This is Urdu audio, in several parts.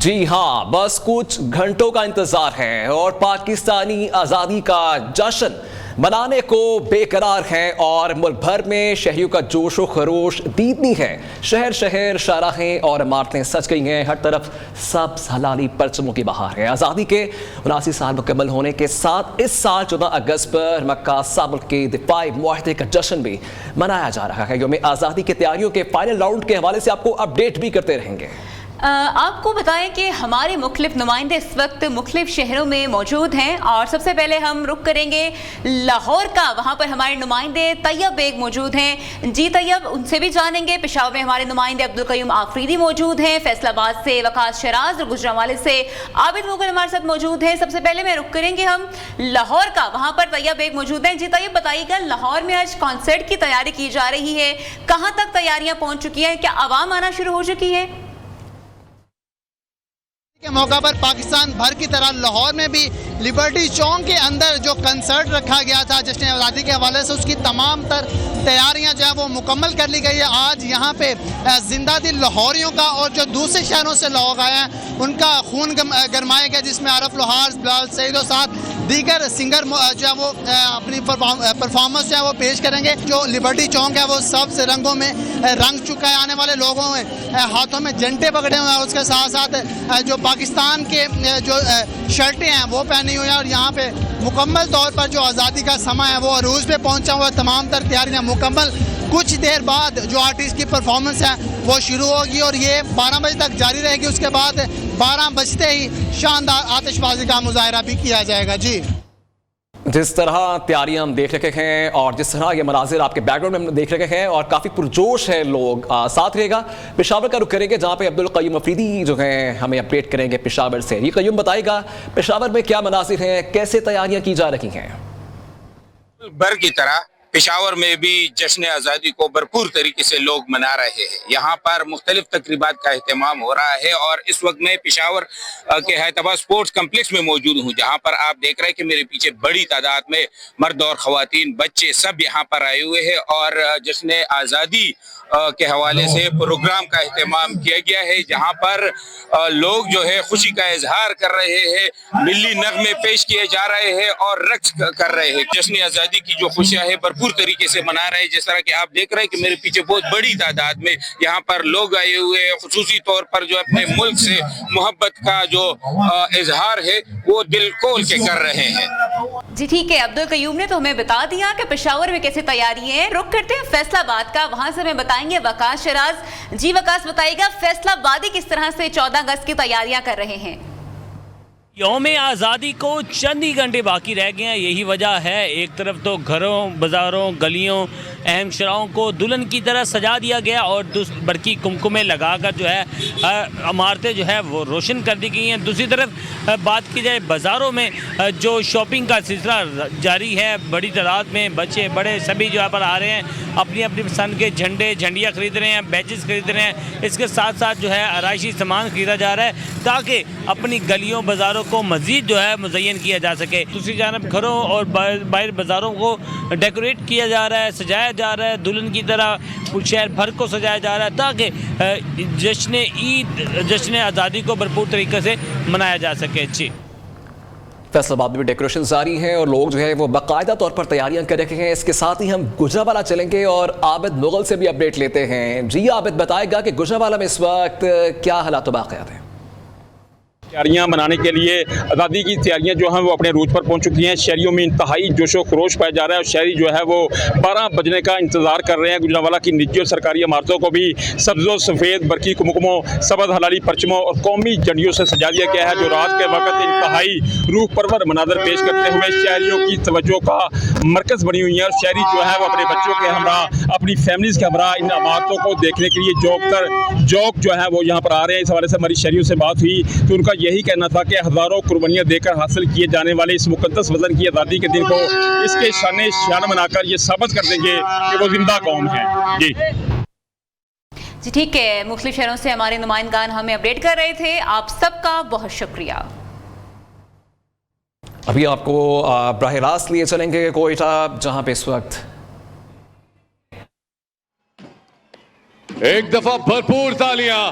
جی ہاں، بس کچھ گھنٹوں کا انتظار ہے اور پاکستانی آزادی کا جشن منانے کو بے قرار ہیں اور ملک بھر میں شہریوں کا جوش و خروش دیدنی ہے۔ شہر شہر شاہراہیں اور عمارتیں سج گئی ہیں، ہر طرف سبز ہلالی پرچموں کی بہار ہے۔ آزادی کے 79 سال مکمل ہونے کے ساتھ اس سال 14 اگست پر مکہ ملک کے دفاعی معاہدے کا جشن بھی منایا جا رہا ہے۔ یوم آزادی کی تیاریوں کے فائنل راؤنڈ کے حوالے سے آپ کو اپڈیٹ بھی کرتے رہیں گے۔ آپ کو بتائیں کہ ہمارے مختلف نمائندے اس وقت مختلف شہروں میں موجود ہیں اور سب سے پہلے ہم رخ کریں گے لاہور کا۔ وہاں پر ہمارے نمائندے طیب بیگ موجود ہیں۔ جی طیب، ان سے بھی جانیں گے۔ پشاور میں ہمارے نمائندے عبدالقیوم آفریدی موجود ہیں، فیصل آباد سے وقاص شراز اور گجرانوالے سے عابد مغل ہمارے ساتھ موجود ہیں۔ سب سے پہلے میں رخ کریں گے ہم لاہور کا، وہاں پر طیب بیگ موجود ہیں۔ جی طیب، بتائیے گا لاہور میں آج کانسرٹ کی تیاری کی جا رہی ہے، کہاں تک تیاریاں پہنچ چکی ہیں؟ کیا عوام آنا شروع ہو چکی ہے؟ کے موقع پر پاکستان بھر کی طرح لاہور میں بھی لبرٹی چوک کے اندر جو کنسرٹ رکھا گیا تھا جشن آزادی کے حوالے سے، اس کی تمام تر تیاریاں جو ہے وہ مکمل کر لی گئی ہے۔ آج یہاں پہ زندہ دل لاہوریوں کا اور جو دوسرے شہروں سے لوگ آئے ہیں ان کا خون گرمایا گیا، جس میں عارف لوہار، بلال سعید اور ساتھ دیگر سنگر جو ہے وہ اپنی پرفارمنس جو ہے وہ پیش کریں گے۔ جو لبرٹی چوک ہے وہ سبز رنگوں میں رنگ چکا ہے، آنے والے لوگوں میں ہاتھوں میں جھنڈے پکڑے ہوئے ہیں اور اس کے ساتھ ساتھ جو پاکستان کے جو شرٹیں ہیں وہ پہنی ہوئی ہیں اور یہاں پہ مکمل طور پر جو آزادی کا سماں ہے وہ عروج پہ پہنچا ہوا ہے۔ تمام تر تیاریاں مکمل، کچھ دیر بعد جو آرٹسٹ کی پرفارمنس ہے وہ شروع ہوگی اور یہ 12 بجے تک جاری رہے گی۔ اس کے بعد 12 بجتے ہی شاندار آتش بازی کا مظاہرہ بھی کیا جائے گا۔ جی، جس طرح تیاریاں ہم دیکھ رہے ہیں اور جس طرح یہ مناظر آپ کے بیک گراؤنڈ میں ہم دیکھ رہے ہیں اور کافی پرجوش ہے لوگ، ساتھ رہے گا پشاور کا رخ کریں گے جہاں پہ عبدالقیوم آفریدی جو ہیں ہمیں اپڈیٹ کریں گے پشاور سے۔ یہ قیوم بتائے گا پشاور میں کیا مناظر ہیں، کیسے تیاریاں کی جا رہی ہیں؟ بر کی طرح پشاور میں بھی جشن آزادی کو بھرپور طریقے سے لوگ منا رہے ہیں۔ یہاں پر مختلف تقریبات کا اہتمام ہو رہا ہے اور اس وقت میں پشاور کے حیدرآباد سپورٹس کمپلیکس میں موجود ہوں، جہاں پر آپ دیکھ رہے ہیں کہ میرے پیچھے بڑی تعداد میں مرد اور خواتین، بچے سب یہاں پر آئے ہوئے ہیں اور جشن آزادی کے حوالے سے پروگرام کا اہتمام کیا گیا ہے، جہاں پر لوگ جو ہے خوشی کا اظہار کر رہے ہیں، ملی نغمے پیش کیے جا رہے ہیں اور رقص کر رہے ہیں۔ جشن آزادی کی جو خوشیاں ہیں بھرپور طریقے سے منا رہے ہیں، جس طرح کہ آپ دیکھ رہے ہیں کہ میرے پیچھے بہت بڑی تعداد میں یہاں پر لوگ آئے ہوئے ہیں، خصوصی طور پر جو اپنے ملک سے محبت کا جو اظہار ہے وہ دل کھول کے کر رہے ہیں۔ جی ٹھیک ہے، عبدالقیوم نے تو ہمیں بتا دیا کہ پشاور میں کیسے تیاری ہے۔ رخ کرتے ہیں فیصل آباد کا، وہاں سے ہمیں بتائیں گے وقاص شراز۔ جی وقاص، بتائیے گا فیصل آبادی کس طرح سے 14 اگست کی تیاریاں کر رہے ہیں؟ یوم آزادی کو چند ہی گھنٹے باقی رہ گئے ہیں، یہی وجہ ہے ایک طرف تو گھروں، بازاروں، گلیوں، اہم شراہوں کو دلہن کی طرح سجا دیا گیا اور برقی کمکمے لگا کر جو ہے عمارتیں جو ہے وہ روشن کر دی گئی ہیں۔ دوسری طرف بات کی جائے بازاروں میں جو شاپنگ کا سلسلہ جاری ہے، بڑی تعداد میں بچے بڑے سبھی جو پر آ رہے ہیں، اپنی اپنی پسند کے جھنڈے، جھنڈیاں خرید رہے ہیں، بیچز خرید رہے ہیں۔ اس کے ساتھ ساتھ جو ہے آرائشی سامان خریدا جا رہا ہے تاکہ اپنی گلیوں بازاروں کو مزید جو ہے مزین کیا جا سکے۔ دوسری جانب گھروں اور باہر بازاروں کو ڈیکوریٹ کیا جا رہا ہے، سجایا جا رہا ہے، دلہن کی طرح شہر بھر کو سجایا جا رہا ہے تاکہ جشن عید، جشن آزادی کو بھرپور طریقے سے منایا جا سکے۔ جی، فیصل آباد میں ڈیکوریشن جاری ہیں اور لوگ جو ہے وہ باقاعدہ طور پر تیاریاں کر رہے ہیں۔ اس کے ساتھ ہی ہم گجرانوالہ چلیں گے اور عابد مغل سے بھی اپڈیٹ لیتے ہیں۔ جی عابد، بتائے گا کہ گجرانوالہ میں اس وقت کیا حالات و باقیات ہیں؟ تیاریاں منانے کے لیے آزادی کی تیاریاں جو ہیں وہ اپنے عروج پر پہنچ چکی ہیں۔ شہریوں میں انتہائی جوش و خروش پایا جا رہا ہے اور شہری جو ہے وہ 12 بجنے کا انتظار کر رہے ہیں۔ گجرانوالہ کی نجی اور سرکاری عمارتوں کو بھی سبز و سفید برقی کمکموں، سبز ہلالی پرچموں اور قومی جھنڈیوں سے سجا دیا گیا ہے، جو رات کے وقت انتہائی روح پرور مناظر پیش کرتے ہوئے شہریوں کی توجہ کا مرکز بنی ہوئی ہیں اور شہری جو ہے وہ اپنے بچوں کے ہمراہ، اپنی فیملیز کے ہمراہ ان عمارتوں کو دیکھنے کے لیے جوک جو ہے وہ یہاں پر آ رہے ہیں۔ اس حوالے سے ہماری شہریوں سے بات ہوئی تو ان کا یہی کہنا تھا کہ ہزاروں قربانیاں دے کر حاصل کیے جانے والے اس مقدس وطن کی آزادی کے دن کو اس کے شان منا کر یہ ثابت کر دیں گے کہ وہ زندہ قوم ہے۔ جی ٹھیک ہے، مختلف شہروں سے ہمارے نمائندگان ہمیں اپڈیٹ کر رہے تھے، آپ سب کا بہت شکریہ۔ ابھی آپ کو براہ راست لیے چلیں گے کوئٹہ، جہاں پہ اس وقت ایک دفعہ بھرپور تالیاں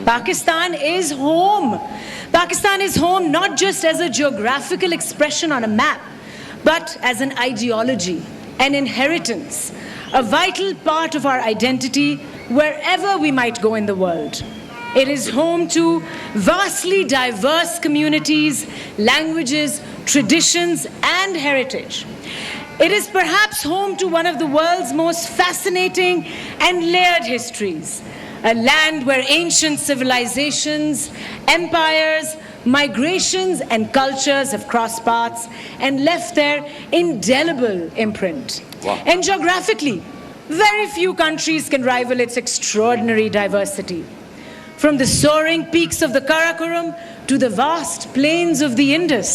Pakistan is home. Pakistan is home not just as a geographical expression on a map, but as an ideology, an inheritance, a vital part of our identity wherever we might go in the world. It is home to vastly diverse communities, languages, traditions, and heritage. It is perhaps home to one of the world's most fascinating and layered histories. A land where ancient civilizations, empires, migrations and cultures have crossed paths and left their indelible imprint. Wow. And geographically, very few countries can rival its extraordinary diversity. From the soaring peaks of the Karakoram to the vast plains of the Indus.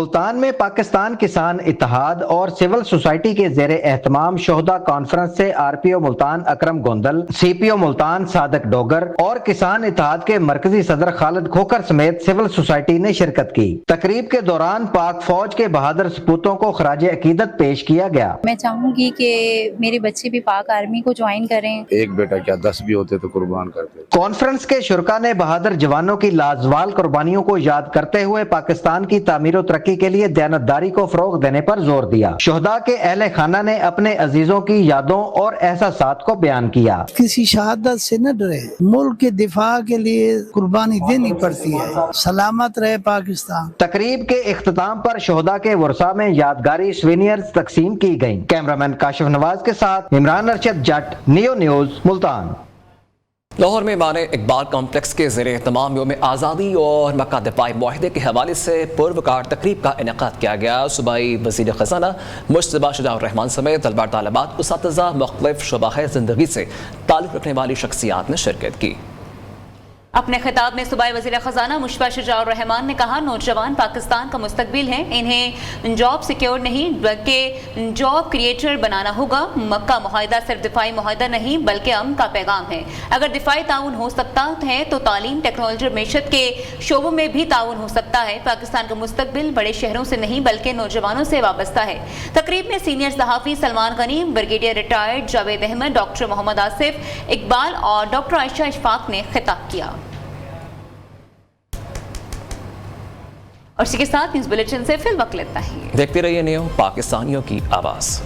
Multan میں پاکستان کسان اتحاد اور سول سوسائٹی کے زیر اہتمام شہداء کانفرنس سے آر پی او ملتان اکرم گوندل، سی پی او ملتان صادق ڈوگر اور کسان اتحاد کے مرکزی صدر خالد کھوکھر سمیت سول سوسائٹی نے شرکت کی۔ تقریب کے دوران پاک فوج کے بہادر سپوتوں کو خراج عقیدت پیش کیا گیا۔ میں چاہوں گی کہ میرے بچے بھی پاک آرمی کو جوائن کریں۔ ایک بیٹا کیا 10 بھی ہوتے تو قربان کرتے۔ کانفرنس کے شرکا نے بہادر جوانوں کی لازوال قربانیوں کو یاد کرتے ہوئے پاکستان کی تعمیر و ترقی کے لیے دیانتداری کو فروغ دینے پر زور دیا۔ شہداء کے اہل خانہ نے اپنے عزیزوں کی یادوں اور احساسات کو بیان کیا۔ کسی شہادت سے نہ ڈرے، ملک کے دفاع کے لیے قربانی دینی پڑتی ہے۔ سلامت رہے پاکستان۔ تقریب کے اختتام پر شہداء کے ورثاء میں یادگاری سوینئرز تقسیم کی گئیں۔ کیمرامین کاشف نواز کے ساتھ عمران ارشد جٹ، نیو نیوز ملتان۔ لاہور میں مانے اقبال کمپلیکس کے زیر اہتمام یوم آزادی اور مکہ دفاعی معاہدے کے حوالے سے پروکار تقریب کا انعقاد کیا گیا۔ صوبائی وزیر خزانہ مجتبیٰ شجاع الرحمان سمیت طلباء طالبات، اساتذہ، مختلف شعبۂ زندگی سے تعلق رکھنے والی شخصیات نے شرکت کی۔ اپنے خطاب میں صوبائی وزیر خزانہ مجتبیٰ شجاع الرحمان نے کہا، نوجوان پاکستان کا مستقبل ہیں، انہیں جاب سیکیور نہیں بلکہ جاب کریٹر بنانا ہوگا۔ مکہ معاہدہ صرف دفاعی معاہدہ نہیں بلکہ امن کا پیغام ہے۔ اگر دفاعی تعاون ہو سکتا ہے تو تعلیم، ٹیکنالوجی اور معیشت کے شعبوں میں بھی تعاون ہو سکتا ہے۔ پاکستان کا مستقبل بڑے شہروں سے نہیں بلکہ نوجوانوں سے وابستہ ہے۔ تقریب میں سینئر صحافی Salman Ghani, brigadier retired Javed Ahmad, doctor Muhammad Asif Iqbal اور ڈاکٹر عائشہ اشفاق نے خطاب کیا۔ اور اسی کے ساتھ نیوز بلیٹن سے فی الوقت اتنا ہی۔ دیکھتے رہیے نیو پاکستانیوں کی آواز۔